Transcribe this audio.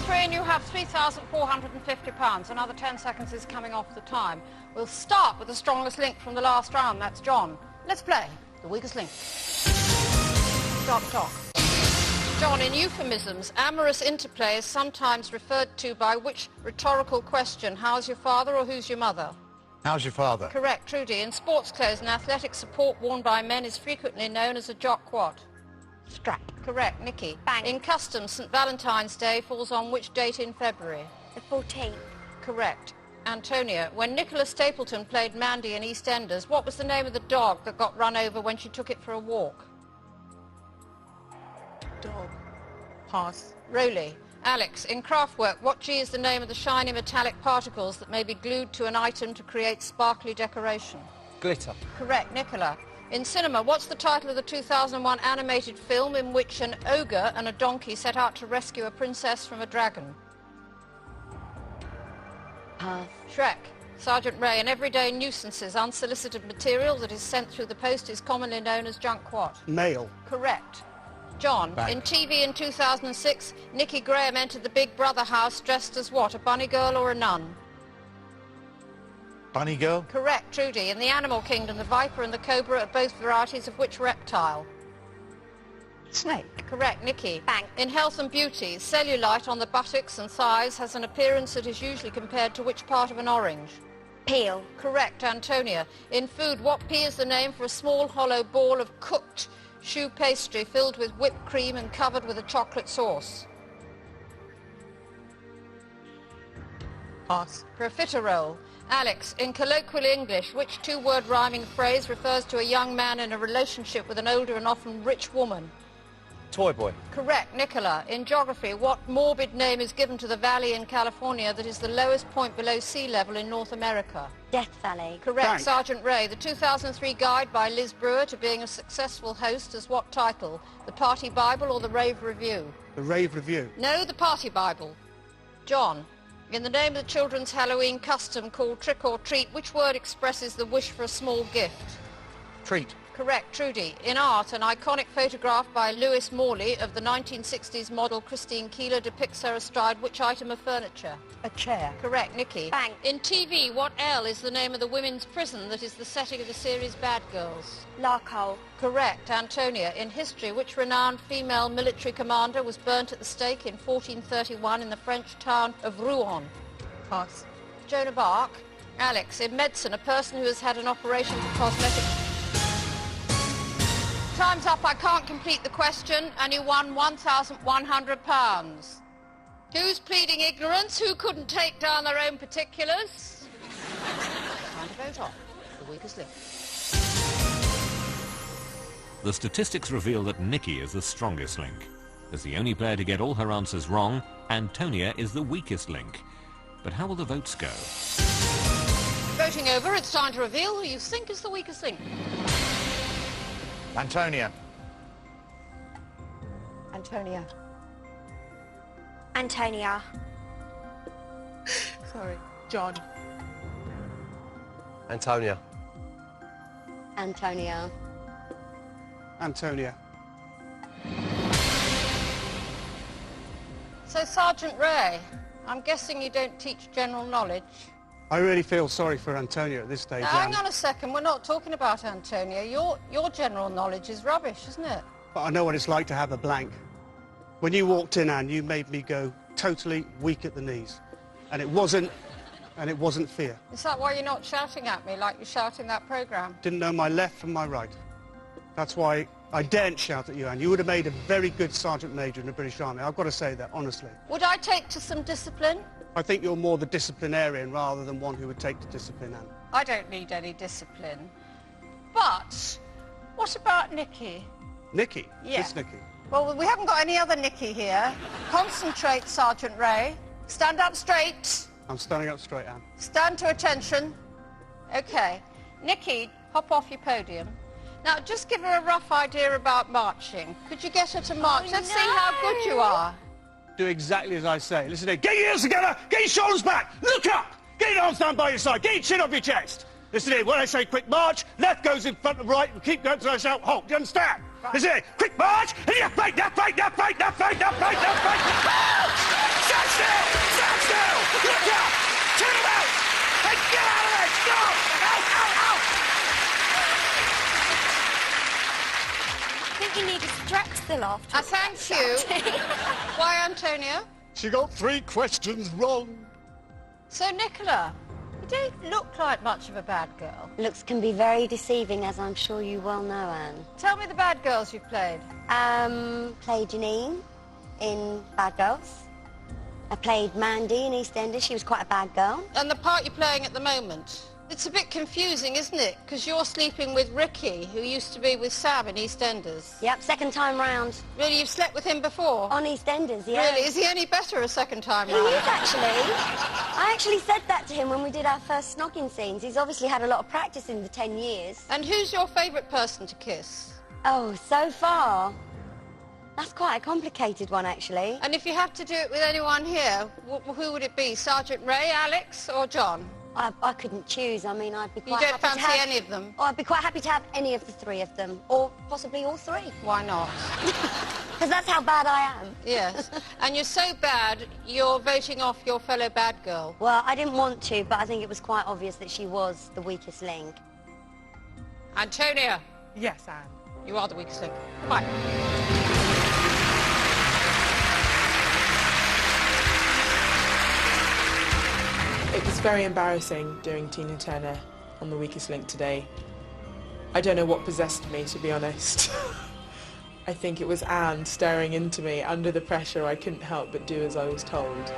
part 3 and you have £3,450. Another 10 seconds is coming off the time. We'll start with the strongest link from the last round. That's John. Let's play the weakest link. Start the clock. John, in euphemisms, amorous interplay is sometimes referred to by which rhetorical question? How's your father or who's your mother? How's your father? Correct, Trudy. In sports clothes, an athletic support worn by men is frequently known as a jock what? Strap. Correct, Nikki. Bang. In customs, St. Valentine's Day falls on which date in February? The 14th. Correct. Antonia, when Nicola Stapleton played Mandy in EastEnders, what was the name of the dog that got run over when she took it for a walk? Dog. Pass. Roly. Alex, in craftwork, what G is the name of the shiny metallic particles that may be glued to an item to create sparkly decoration? Glitter. Correct, Nicola. In cinema, what's the title of the 2001 animated film in which an ogre and a donkey set out to rescue a princess from a dragon? Pass. Shrek. Sergeant Ray, in everyday nuisances, unsolicited material that is sent through the post is commonly known as junk what? Mail. Correct. John, Bang. in TV in 2006, Nikki Graham entered the Big Brother house dressed as what, a bunny girl or a nun? Bunny girl. Correct, Trudy. In the animal kingdom, the viper and the cobra are both varieties of which reptile? Snake. Correct, Nikki. Bang. In health and beauty, cellulite on the buttocks and thighs has an appearance that is usually compared to which part of an orange? Peel. Correct, Antonia. In food, what P is the name for a small hollow ball of cooked choux pastry filled with whipped cream and covered with a chocolate sauce? Pass. Profiterole. Alex, in colloquial English, which two-word rhyming phrase refers to a young man in a relationship with an older and often rich woman? Toy boy. Correct, Nicola. In geography, what morbid name is given to the valley in California that is the lowest point below sea level in North America? Death Valley. Correct, Thanks. Sergeant Ray. The 2003 guide by Liz Brewer to being a successful host has what title? The Party Bible or the Rave Review? The Rave Review. No, the Party Bible. John, in the name of the children's Halloween custom called Trick or Treat, which word expresses the wish for a small gift? Treat. Correct, Trudy. In art, an iconic photograph by Lewis Morley of the 1960s model Christine Keeler depicts her astride which item of furniture? A chair. Correct, Nikki. Bang. In TV, what L is the name of the women's prison that is the setting of the series Bad Girls? Larkhole. Correct, Antonia. In history, which renowned female military commander was burnt at the stake in 1431 in the French town of Rouen? Pass. Joan of Arc. Alex, in medicine, a person who has had an operation for cosmetic... Time's up. I can't complete the question, and you won £1,100. Who's pleading ignorance? Who couldn't take down their own particulars? Time to vote off. The weakest link. The statistics reveal that Nikki is the strongest link. As the only player to get all her answers wrong, Antonia is the weakest link. But how will the votes go? Voting over, it's time to reveal who you think is the weakest link. Antonia. Antonia. Antonia. Sorry. John. Antonia. Antonia. Antonia. So, Sergeant Ray, I'm guessing you don't teach general knowledge. I really feel sorry for Antonia at this stage. Now, hang on a second, we're not talking about Antonia. Your general knowledge is rubbish, isn't it? But I know what it's like to have a blank. When you walked in, Anne, you made me go totally weak at the knees. And it wasn't fear. Is that why you're not shouting at me like you shout in that programme? Didn't know my left from my right. That's why I daren't shout at you, Anne. You would have made a very good Sergeant Major in the British Army. I've got to say that, honestly. Would I take to some discipline? I think you're more the disciplinarian rather than one who would take to discipline, Anne. I don't need any discipline. But what about Nikki? Nikki? Yeah. It's Nikki. Well, we haven't got any other Nikki here. Concentrate, Sergeant Ray. Stand up straight. I'm standing up straight, Anne. Stand to attention. OK. Nikki, hop off your podium. Now, just give her a rough idea about marching. Could you get her to march? Let's see how good you are. Do exactly as I say. Listen here, get your ears together, get your shoulders back, look up, get your arms down by your side, get your chin off your chest. Listen here, when I say quick march, left goes in front of right, and keep going till I shout halt. Do you understand? Right. Listen here, quick march, and left right, left right, left right, left right, left right, left right. Halt! Nicola laughed. Thank you. Why, Antonia? She got 3 questions wrong. So, Nicola, you don't look like much of a bad girl. Looks can be very deceiving, as I'm sure you well know, Anne. Tell me the bad girls you've played. Played Janine in Bad Girls. I played Mandy in EastEnders. She was quite a bad girl. And the part you're playing at the moment? It's a bit confusing, isn't it? Because you're sleeping with Ricky, who used to be with Sam in EastEnders. Yep, second time round. Really, you've slept with him before? On EastEnders, yeah. Really? Is he any better a second time He round? is, actually. I actually said that to him when we did our first snogging scenes. He's obviously had a lot of practice in the 10 years. And who's your favourite person to kiss? Oh, so far? That's quite a complicated one, actually. And if you had to do it with anyone here, who would it be? Sergeant Ray, Alex or John? I couldn't choose. I mean, I'd be You quite don't happy fancy to have... any of them? Oh, I'd be quite happy to have any of the 3 of them. Or possibly all 3. Why not? Because that's how bad I am. Yes. And you're so bad, you're voting off your fellow bad girl. Well, I didn't want to, but I think it was quite obvious that she was the weakest link. Antonia, Yes, Anne. you are the weakest link. Bye. It was very embarrassing doing Tina Turner on The Weakest Link today. I don't know what possessed me, to be honest. I think it was Anne staring into me under the pressure. I couldn't help but do as I was told.